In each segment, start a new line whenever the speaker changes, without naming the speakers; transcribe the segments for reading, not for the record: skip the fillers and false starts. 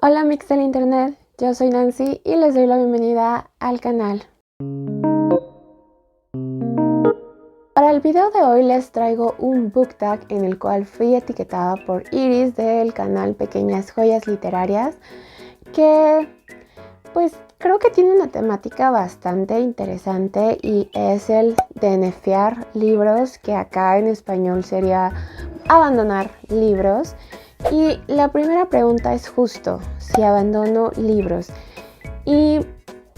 Hola mix del internet, yo soy Nancy y les doy la bienvenida al canal. Para el video de hoy les traigo un book tag en el cual fui etiquetada por Iris del canal Pequeñas Joyas Literarias, que pues creo que tiene una temática bastante interesante y es el de nefiar libros, que acá en español sería abandonar libros. Y la primera pregunta es justo, si abandono libros. Y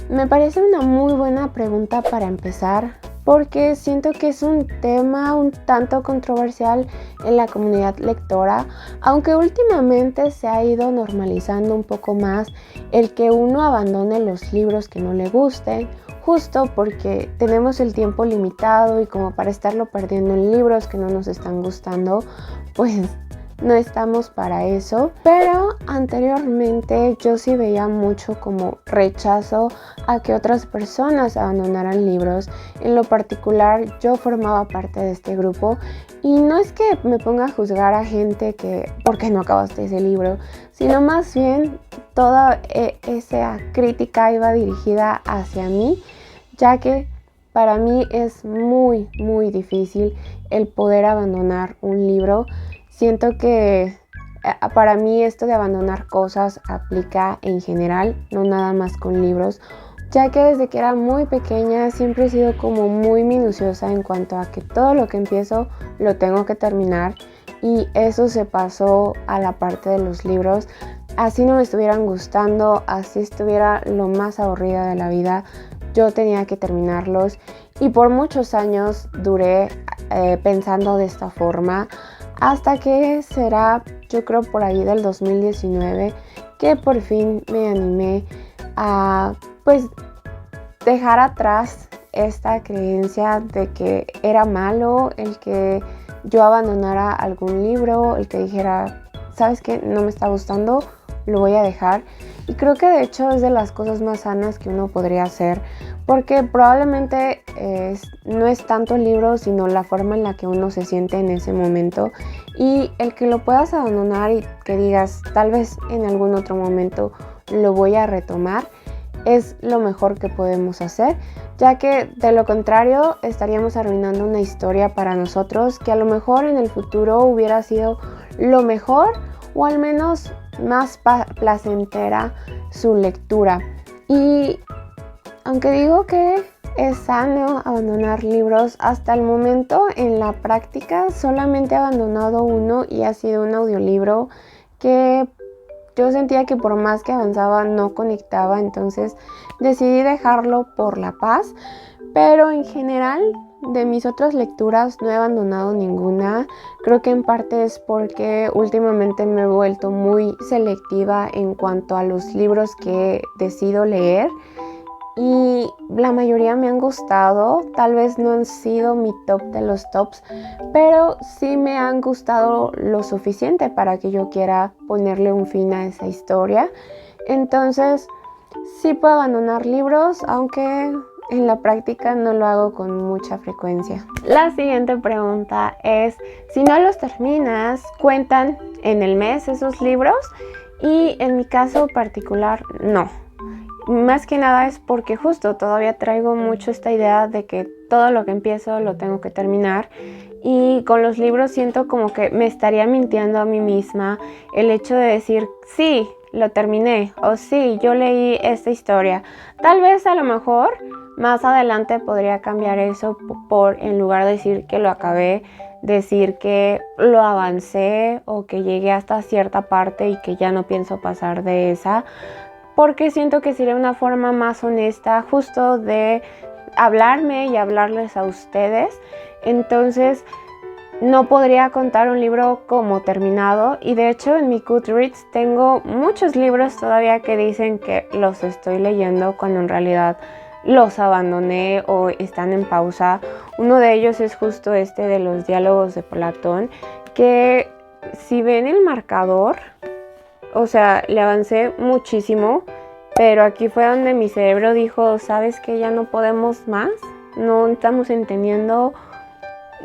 me parece una muy buena pregunta para empezar, porque siento que es un tema un tanto controversial en la comunidad lectora, aunque últimamente se ha ido normalizando un poco más el que uno abandone los libros que no le gusten, justo porque tenemos el tiempo limitado y como para estarlo perdiendo en libros que no nos están gustando, pues no estamos para eso. Pero anteriormente yo sí veía mucho como rechazo a que otras personas abandonaran libros. En lo particular yo formaba parte de este grupo y no es que me ponga a juzgar a gente que ¿por qué no acabaste ese libro?, sino más bien toda esa crítica iba dirigida hacia mí, ya que para mí es muy difícil el poder abandonar un libro. Siento que para mí esto de abandonar cosas aplica en general, no nada más con libros, ya que desde que era muy pequeña siempre he sido como muy minuciosa en cuanto a que todo lo que empiezo lo tengo que terminar, y eso se pasó a la parte de los libros. Así no me estuvieran gustando, así estuviera lo más aburrida de la vida, yo tenía que terminarlos, y por muchos años duré pensando de esta forma, hasta que será, yo creo, por ahí del 2019 que por fin me animé a pues dejar atrás esta creencia de que era malo el que yo abandonara algún libro, el que dijera, ¿sabes qué? No me está gustando, lo voy a dejar. Y creo que de hecho es de las cosas más sanas que uno podría hacer, porque probablemente no es tanto el libro, sino la forma en la que uno se siente en ese momento, y el que lo puedas abandonar y que digas, tal vez en algún otro momento lo voy a retomar, es lo mejor que podemos hacer, ya que de lo contrario estaríamos arruinando una historia para nosotros que a lo mejor en el futuro hubiera sido lo mejor, o al menos más placentera su lectura. Y aunque digo que es sano abandonar libros, hasta el momento en la práctica solamente he abandonado uno, y ha sido un audiolibro que yo sentía que por más que avanzaba no conectaba, entonces decidí dejarlo por la paz. Pero en general de mis otras lecturas no he abandonado ninguna. Creo que en parte es porque últimamente me he vuelto muy selectiva en cuanto a los libros que decido leer, y la mayoría me han gustado. Tal vez no han sido mi top de los tops, pero sí me han gustado lo suficiente para que yo quiera ponerle un fin a esa historia. Entonces sí puedo abandonar libros, aunque en la práctica no lo hago con mucha frecuencia. La siguiente pregunta es, si no los terminas, ¿cuentan en el mes esos libros? Y en mi caso particular, no. Más que nada es porque justo todavía traigo mucho esta idea de que todo lo que empiezo lo tengo que terminar, y con los libros siento como que me estaría mintiendo a mí misma el hecho de decir, sí, lo terminé, o sí, yo leí esta historia. Tal vez a lo mejor más adelante podría cambiar eso por, en lugar de decir que lo acabé, decir que lo avancé o que llegué hasta cierta parte y que ya no pienso pasar de esa, porque siento que sería una forma más honesta justo de hablarme y hablarles a ustedes. Entonces no podría contar un libro como terminado, y de hecho en mi Goodreads tengo muchos libros todavía que dicen que los estoy leyendo cuando en realidad los abandoné o están en pausa. Uno de ellos es justo este de los diálogos de Platón, que si ven el marcador, o sea, le avancé muchísimo, pero aquí fue donde mi cerebro dijo, ¿sabes qué? Ya no podemos más, no estamos entendiendo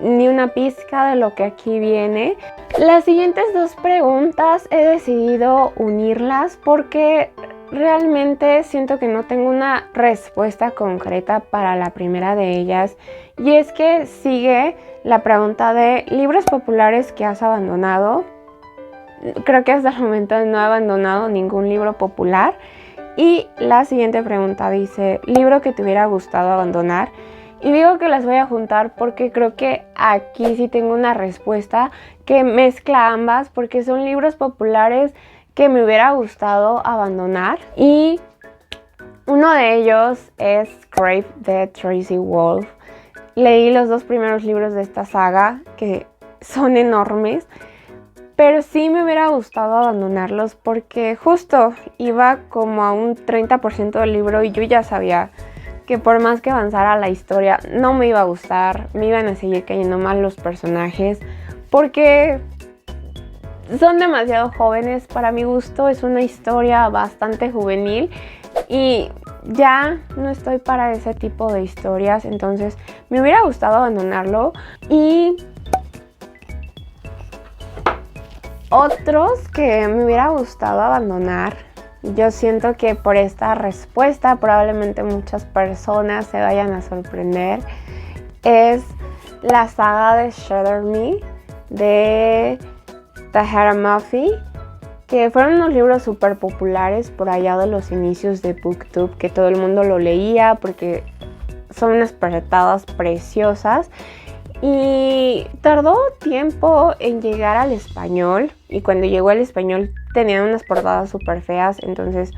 ni una pizca de lo que aquí viene. Las siguientes dos preguntas he decidido unirlas porque realmente siento que no tengo una respuesta concreta para la primera de ellas, y es que sigue la pregunta de libros populares que has abandonado. Creo que hasta el momento no he abandonado ningún libro popular. Y la siguiente pregunta dice, libro que te hubiera gustado abandonar. Y digo que las voy a juntar porque creo que aquí sí tengo una respuesta que mezcla ambas, porque son libros populares que me hubiera gustado abandonar. Y uno de ellos es Crave de Tracy Wolf. Leí los dos primeros libros de esta saga, que son enormes, pero sí me hubiera gustado abandonarlos porque justo iba como a un 30% del libro y yo ya sabía que por más que avanzara la historia no me iba a gustar, me iban a seguir cayendo mal los personajes porque son demasiado jóvenes para mi gusto. Es una historia bastante juvenil y ya no estoy para ese tipo de historias, entonces me hubiera gustado abandonarlo. Y otros que me hubiera gustado abandonar, yo siento que por esta respuesta probablemente muchas personas se vayan a sorprender, es la saga de Shudder Me de Tahereh Mafi, que fueron unos libros súper populares por allá de los inicios de BookTube, que todo el mundo lo leía porque son unas portadas preciosas. Y tardó tiempo en llegar al español, y cuando llegó al español tenían unas portadas súper feas, entonces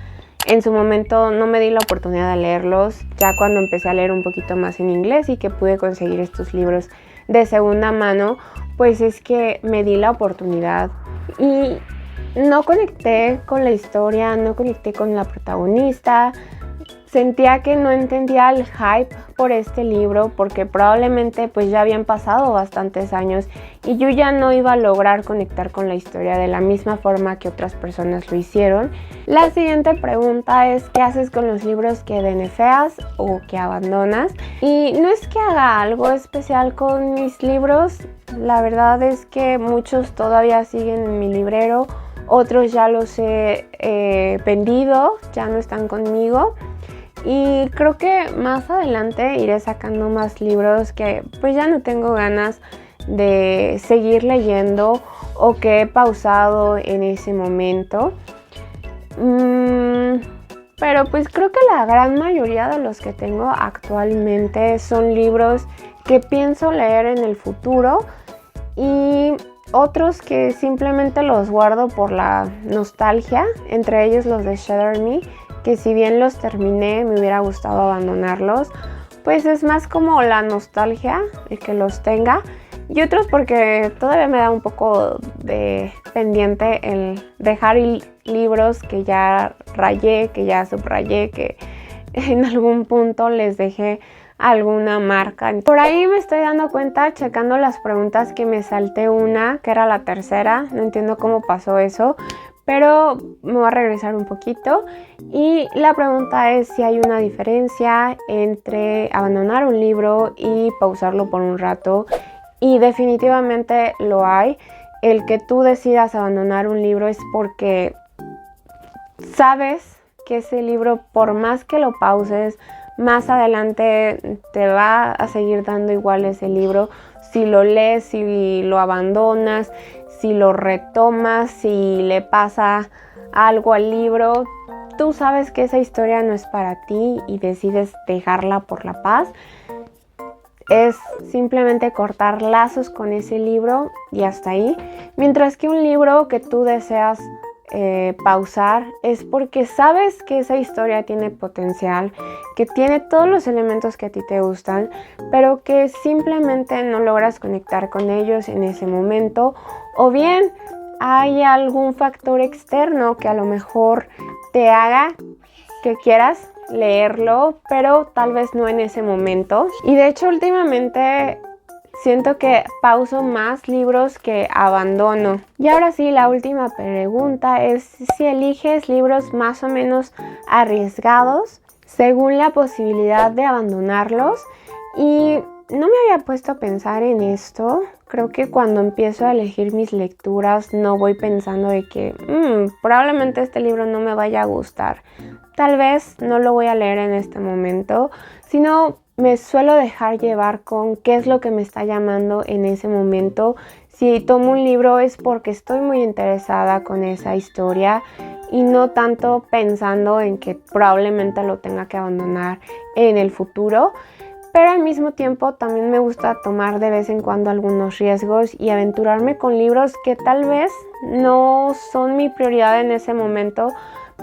en su momento no me di la oportunidad de leerlos. Ya cuando empecé a leer un poquito más en inglés y que pude conseguir estos libros de segunda mano, pues es que me di la oportunidad y no conecté con la historia, no conecté con la protagonista. Sentía que no entendía el hype por este libro porque probablemente pues ya habían pasado bastantes años y yo ya no iba a lograr conectar con la historia de la misma forma que otras personas lo hicieron. La siguiente pregunta es, ¿qué haces con los libros que DNFeas o que abandonas? Y no es que haga algo especial con mis libros, la verdad es que muchos todavía siguen en mi librero, otros ya los he vendido, ya no están conmigo. Y creo que más adelante iré sacando más libros que pues ya no tengo ganas de seguir leyendo o que he pausado en ese momento. Pero pues creo que la gran mayoría de los que tengo actualmente son libros que pienso leer en el futuro y otros que simplemente los guardo por la nostalgia, entre ellos los de Shudder Me, que si bien los terminé, me hubiera gustado abandonarlos, pues es más como la nostalgia el que los tenga, y otros porque todavía me da un poco de pendiente el dejar libros que ya rayé, que ya subrayé, que en algún punto les dejé alguna marca. Por ahí me estoy dando cuenta, checando las preguntas, que me salté una, que era la tercera, no entiendo cómo pasó eso, pero me voy a regresar un poquito. Y la pregunta es si hay una diferencia entre abandonar un libro y pausarlo por un rato, y definitivamente lo hay. El que tú decidas abandonar un libro es porque sabes que ese libro, por más que lo pauses, más adelante te va a seguir dando igual ese libro. Si lo lees, si lo abandonas, si lo retomas, si le pasa algo al libro, tú sabes que esa historia no es para ti y decides dejarla por la paz. Es simplemente cortar lazos con ese libro y hasta ahí. Mientras que un libro que tú deseas pausar es porque sabes que esa historia tiene potencial, que tiene todos los elementos que a ti te gustan, pero que simplemente no logras conectar con ellos en ese momento, o bien hay algún factor externo que a lo mejor te haga que quieras leerlo, pero tal vez no en ese momento. Y de hecho últimamente siento que pauso más libros que abandono. Y ahora sí, la última pregunta es si eliges libros más o menos arriesgados según la posibilidad de abandonarlos. Y no me había puesto a pensar en esto. Creo que cuando empiezo a elegir mis lecturas no voy pensando de que probablemente este libro no me vaya a gustar. Tal vez no lo voy a leer en este momento, sino me suelo dejar llevar con qué es lo que me está llamando en ese momento. Si tomo un libro es porque estoy muy interesada con esa historia y no tanto pensando en que probablemente lo tenga que abandonar en el futuro. Pero al mismo tiempo también me gusta tomar de vez en cuando algunos riesgos y aventurarme con libros que tal vez no son mi prioridad en ese momento,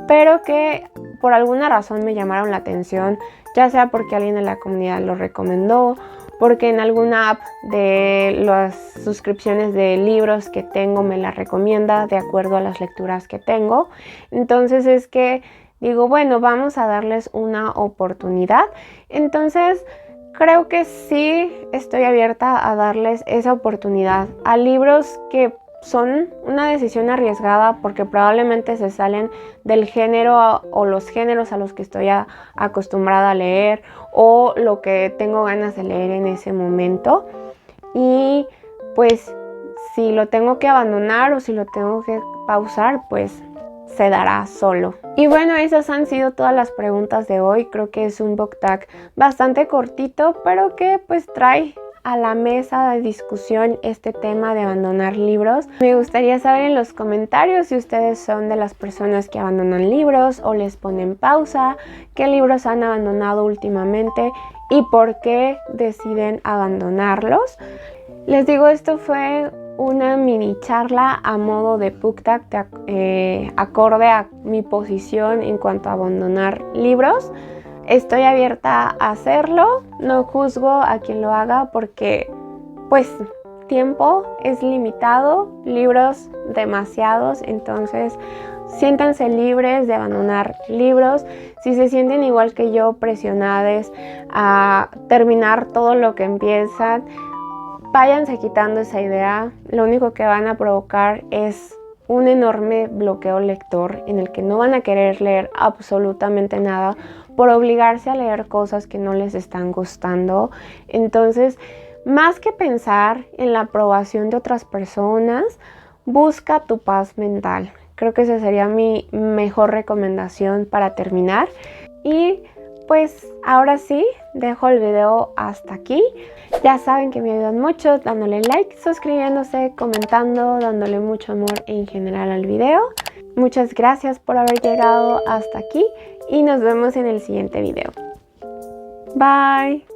pero que por alguna razón me llamaron la atención, ya sea porque alguien en la comunidad lo recomendó, porque en alguna app de las suscripciones de libros que tengo me la recomienda de acuerdo a las lecturas que tengo. Entonces es que digo, bueno, vamos a darles una oportunidad. Entonces creo que sí estoy abierta a darles esa oportunidad a libros que son una decisión arriesgada porque probablemente se salen del género o los géneros a los que estoy acostumbrada a leer o lo que tengo ganas de leer en ese momento. Y pues si lo tengo que abandonar o si lo tengo que pausar, pues se dará solo. Y bueno, esas han sido todas las preguntas de hoy. Creo que es un book tag bastante cortito, pero que pues trae a la mesa de discusión este tema de abandonar libros. Me gustaría saber en los comentarios si ustedes son de las personas que abandonan libros o les ponen pausa, qué libros han abandonado últimamente y por qué deciden abandonarlos. Les digo, esto fue una mini charla a modo de book tag acorde a mi posición en cuanto a abandonar libros. Estoy abierta a hacerlo, no juzgo a quien lo haga porque pues tiempo es limitado, libros demasiados, entonces siéntanse libres de abandonar libros. Si se sienten igual que yo, presionadas a terminar todo lo que empiezan, váyanse quitando esa idea. Lo único que van a provocar es un enorme bloqueo lector en el que no van a querer leer absolutamente nada por obligarse a leer cosas que no les están gustando. Entonces, más que pensar en la aprobación de otras personas, busca tu paz mental. Creo que esa sería mi mejor recomendación para terminar. Y pues ahora sí, dejo el video hasta aquí. Ya saben que me ayudan mucho dándole like, suscribiéndose, comentando, dándole mucho amor en general al video. Muchas gracias por haber llegado hasta aquí y nos vemos en el siguiente video. Bye.